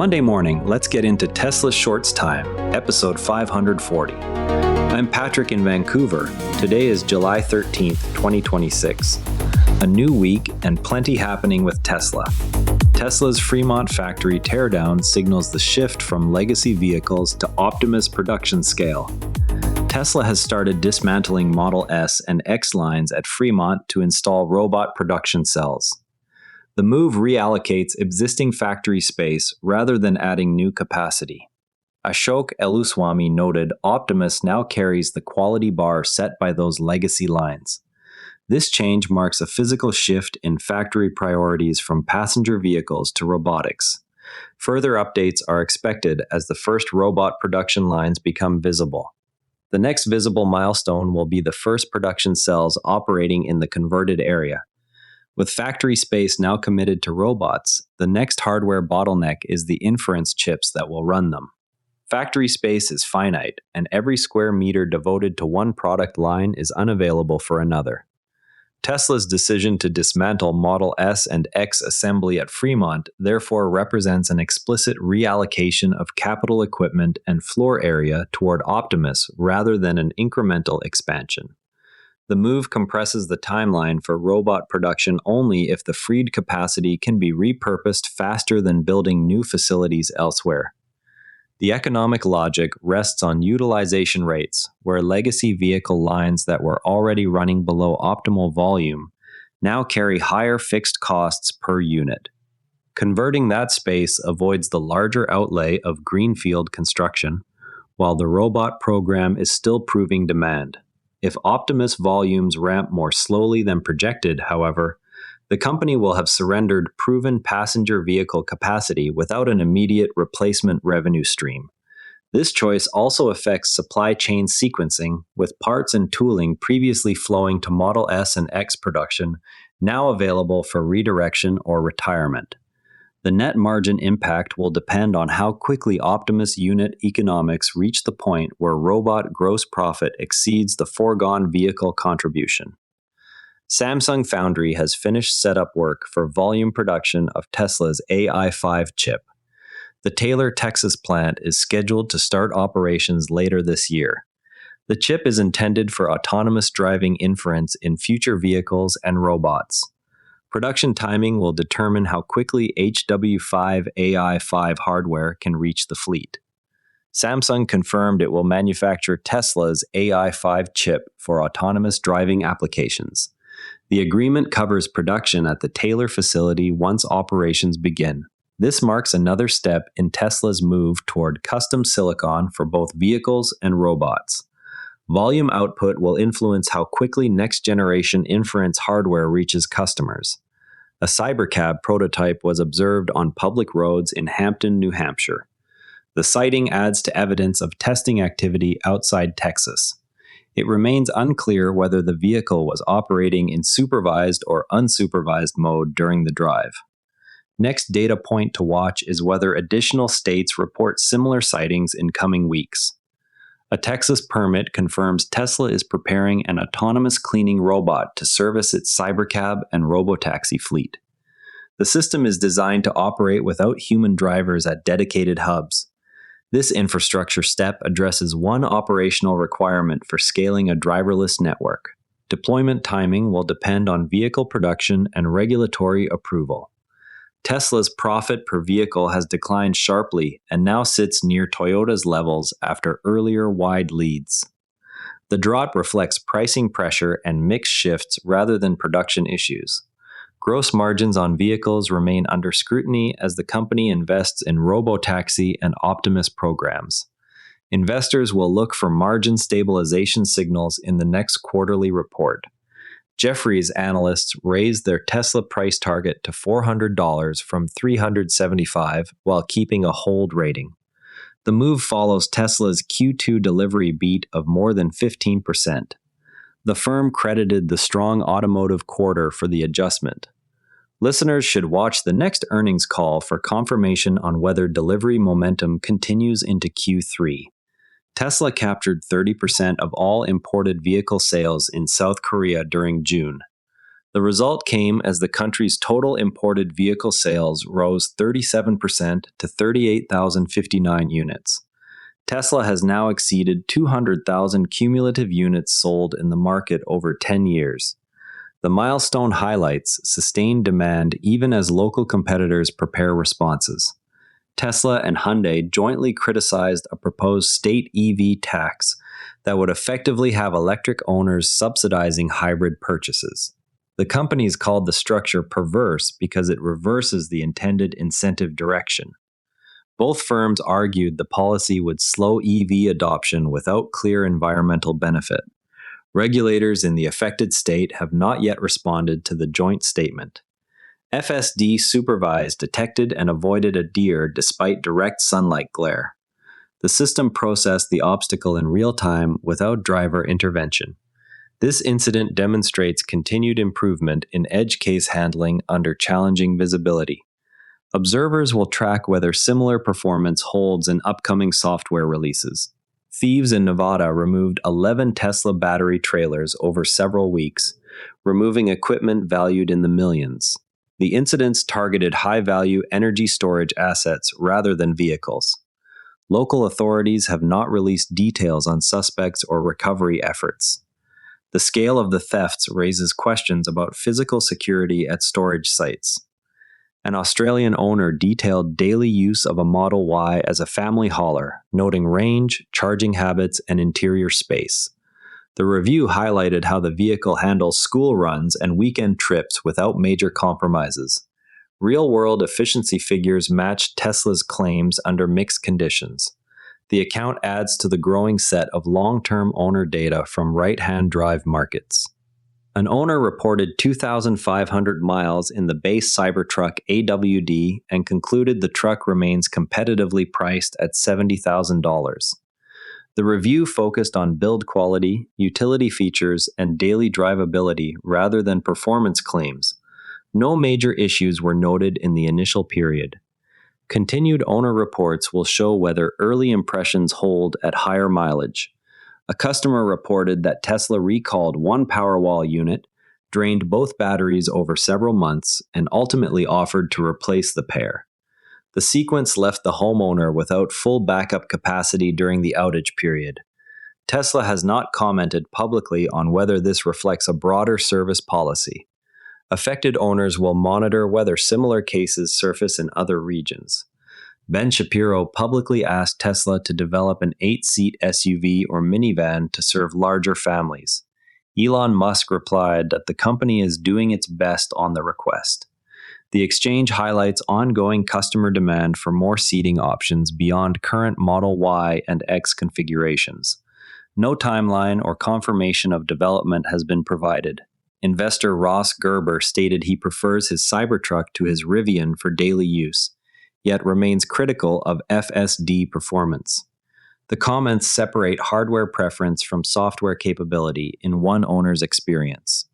Monday morning, let's get into Tesla Shorts Time, episode 540. I'm Patrick in Vancouver. Today is July 13th, 2026. A new week and plenty happening with Tesla. Tesla's Fremont factory teardown signals the shift from legacy vehicles to Optimus production scale. Tesla has started dismantling Model S and X lines at Fremont to install robot production cells. The move reallocates existing factory space rather than adding new capacity. Ashok Eluswamy noted Optimus now carries the quality bar set by those legacy lines. This change marks a physical shift in factory priorities from passenger vehicles to robotics. Further updates are expected as the first robot production lines become visible. The next visible milestone will be the first production cells operating in the converted area. With factory space now committed to robots, the next hardware bottleneck is the inference chips that will run them. Factory space is finite, and every square meter devoted to one product line is unavailable for another. Tesla's decision to dismantle Model S and X assembly at Fremont therefore represents an explicit reallocation of capital equipment and floor area toward Optimus rather than an incremental expansion. The move compresses the timeline for robot production only if the freed capacity can be repurposed faster than building new facilities elsewhere. The economic logic rests on utilization rates, where legacy vehicle lines that were already running below optimal volume now carry higher fixed costs per unit. Converting that space avoids the larger outlay of greenfield construction, while the robot program is still proving demand. If Optimus volumes ramp more slowly than projected, however, the company will have surrendered proven passenger vehicle capacity without an immediate replacement revenue stream. This choice also affects supply chain sequencing, with parts and tooling previously flowing to Model S and X production now available for redirection or retirement. The net margin impact will depend on how quickly Optimus unit economics reach the point where robot gross profit exceeds the foregone vehicle contribution. Samsung Foundry has finished setup work for volume production of Tesla's AI5 chip. The Taylor, Texas plant is scheduled to start operations later this year. The chip is intended for autonomous driving inference in future vehicles and robots. Production timing will determine how quickly HW5 AI5 hardware can reach the fleet. Samsung confirmed it will manufacture Tesla's AI5 chip for autonomous driving applications. The agreement covers production at the Taylor facility once operations begin. This marks another step in Tesla's move toward custom silicon for both vehicles and robots. Volume output will influence how quickly next-generation inference hardware reaches customers. A cybercab prototype was observed on public roads in Hampton, New Hampshire. The sighting adds to evidence of testing activity outside Texas. It remains unclear whether the vehicle was operating in supervised or unsupervised mode during the drive. Next data point to watch is whether additional states report similar sightings in coming weeks. A Texas permit confirms Tesla is preparing an autonomous cleaning robot to service its cybercab and robotaxi fleet. The system is designed to operate without human drivers at dedicated hubs. This infrastructure step addresses one operational requirement for scaling a driverless network. Deployment timing will depend on vehicle production and regulatory approval. Tesla's profit per vehicle has declined sharply and now sits near Toyota's levels after earlier wide leads. The drop reflects pricing pressure and mix shifts rather than production issues. Gross margins on vehicles remain under scrutiny as the company invests in robotaxi and Optimus programs. Investors will look for margin stabilization signals in the next quarterly report. Jefferies analysts raised their Tesla price target to $400 from $375 while keeping a hold rating. The move follows Tesla's Q2 delivery beat of more than 15%. The firm credited the strong automotive quarter for the adjustment. Listeners should watch the next earnings call for confirmation on whether delivery momentum continues into Q3. Tesla captured 30% of all imported vehicle sales in South Korea during June. The result came as the country's total imported vehicle sales rose 37% to 38,059 units. Tesla has now exceeded 200,000 cumulative units sold in the market over 10 years. The milestone highlights sustained demand even as local competitors prepare responses. Tesla and Hyundai jointly criticized a proposed state EV tax that would effectively have electric owners subsidizing hybrid purchases. The companies called the structure perverse because it reverses the intended incentive direction. Both firms argued the policy would slow EV adoption without clear environmental benefit. Regulators in the affected state have not yet responded to the joint statement. FSD supervised, detected, and avoided a deer despite direct sunlight glare. The system processed the obstacle in real time without driver intervention. This incident demonstrates continued improvement in edge case handling under challenging visibility. Observers will track whether similar performance holds in upcoming software releases. Thieves in Nevada removed 11 Tesla battery trailers over several weeks, removing equipment valued in the millions. The incidents targeted high-value energy storage assets rather than vehicles. Local authorities have not released details on suspects or recovery efforts. The scale of the thefts raises questions about physical security at storage sites. An Australian owner detailed daily use of a Model Y as a family hauler, noting range, charging habits, and interior space. The review highlighted how the vehicle handles school runs and weekend trips without major compromises. Real-world efficiency figures matched Tesla's claims under mixed conditions. The account adds to the growing set of long-term owner data from right-hand drive markets. An owner reported 2,500 miles in the base Cybertruck AWD and concluded the truck remains competitively priced at $70,000. The review focused on build quality, utility features, and daily drivability rather than performance claims. No major issues were noted in the initial period. Continued owner reports will show whether early impressions hold at higher mileage. A customer reported that Tesla recalled one Powerwall unit, drained both batteries over several months, and ultimately offered to replace the pair. The sequence left the homeowner without full backup capacity during the outage period. Tesla has not commented publicly on whether this reflects a broader service policy. Affected owners will monitor whether similar cases surface in other regions. Ben Shapiro publicly asked Tesla to develop an 8-seat SUV or minivan to serve larger families. Elon Musk replied that the company is doing its best on the request. The exchange highlights ongoing customer demand for more seating options beyond current Model Y and X configurations. No timeline or confirmation of development has been provided. Investor Ross Gerber stated he prefers his Cybertruck to his Rivian for daily use, yet remains critical of FSD performance. The comments separate hardware preference from software capability in one owner's experience.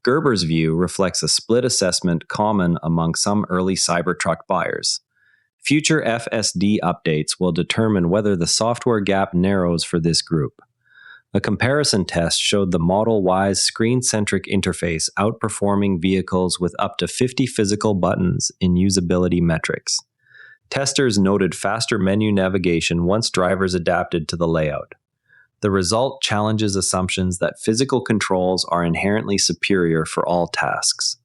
Gerber's view reflects a split assessment common among some early Cybertruck buyers. Future FSD updates will determine whether the software gap narrows for this group. A comparison test showed the Model Y's screen-centric interface outperforming vehicles with up to 50 physical buttons in usability metrics. Testers noted faster menu navigation once drivers adapted to the layout. The result challenges assumptions that physical controls are inherently superior for all tasks.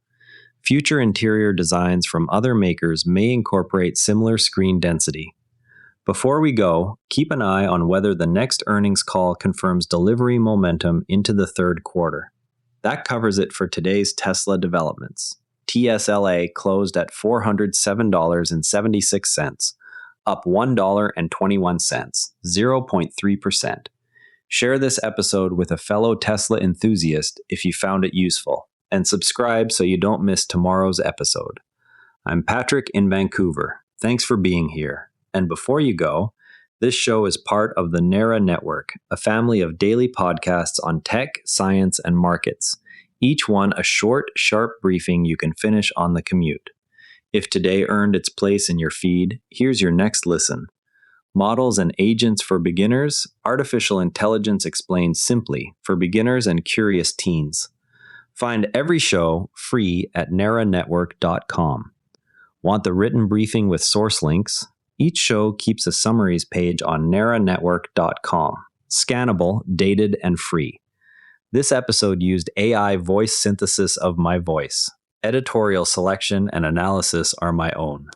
Future interior designs from other makers may incorporate similar screen density. Before we go, keep an eye on whether the next earnings call confirms delivery momentum into the third quarter. That covers it for today's Tesla developments. TSLA closed at $407.76, up $1.21, 0.3%. Share this episode with a fellow Tesla enthusiast if you found it useful, and subscribe so you don't miss tomorrow's episode. I'm Patrick in Vancouver. Thanks for being here. And before you go, this show is part of the NARA Network, a family of daily podcasts on tech, science, and markets. Each one a short, sharp briefing you can finish on the commute. If today earned its place in your feed, here's your next listen. Models and Agents for Beginners, Artificial Intelligence Explained Simply for Beginners and Curious Teens. Find every show free at narranetwork.com. Want the written briefing with source links? Each show keeps a summaries page on narranetwork.com. Scannable, dated, and free. This episode used AI voice synthesis of my voice. Editorial selection and analysis are my own.